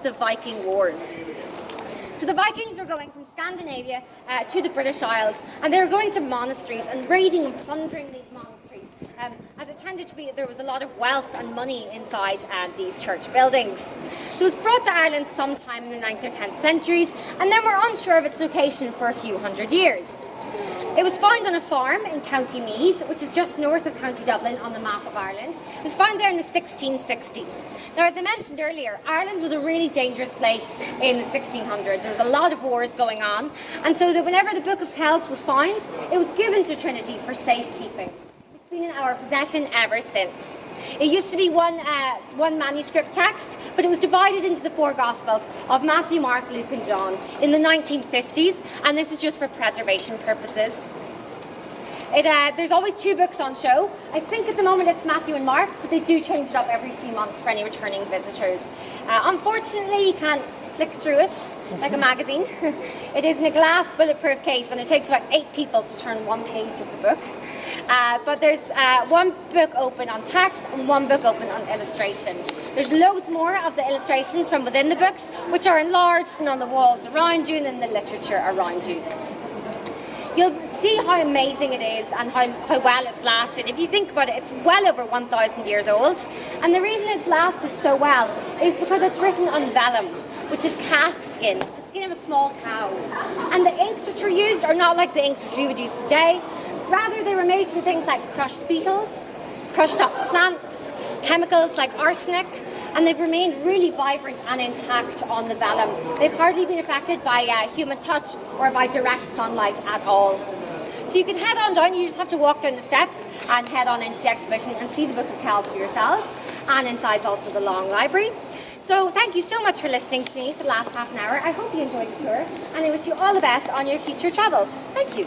the Viking Wars. So the Vikings were going from Scandinavia to the British Isles, and they were going to monasteries and raiding and plundering these monasteries, as it tended to be that there was a lot of wealth and money inside these church buildings. So it was brought to Ireland sometime in the 9th or 10th centuries, and then we're unsure of its location for a few hundred years. It was found on a farm in County Meath, which is just north of County Dublin on the map of Ireland. It was found there in the 1660s. Now, as I mentioned earlier, Ireland was a really dangerous place in the 1600s. There was a lot of wars going on, and so that whenever the Book of Kells was found, it was given to Trinity for safekeeping. It's been in our possession ever since. It used to be one manuscript text, but it was divided into the 4 Gospels of Matthew, Mark, Luke and John in the 1950s, and this is just for preservation purposes. There's always 2 books on show. I think at the moment it's Matthew and Mark, but they do change it up every few months for any returning visitors. Unfortunately, you can't flick through it like a magazine. It is in a glass bulletproof case, and it takes about 8 people to turn 1 page of the book. But there's 1 book open on text and 1 book open on illustration. There's loads more of the illustrations from within the books, which are enlarged and on the walls around you and in the literature around you. You'll see how amazing it is and how well it's lasted. If you think about it, it's well over 1,000 years old. And the reason it's lasted so well is because it's written on vellum, which is calf skin, the skin of a small cow. And the inks which were used are not like the inks which we would use today. Rather, they were made from things like crushed beetles, crushed up plants, chemicals like arsenic, and they've remained really vibrant and intact on the vellum. They've hardly been affected by human touch or by direct sunlight at all. So you can head on down, you just have to walk down the steps and head on into the exhibition and see the Book of Kells for yourselves, and inside's also the long library. So thank you so much for listening to me for the last half an hour. I hope you enjoyed the tour, and I wish you all the best on your future travels. Thank you.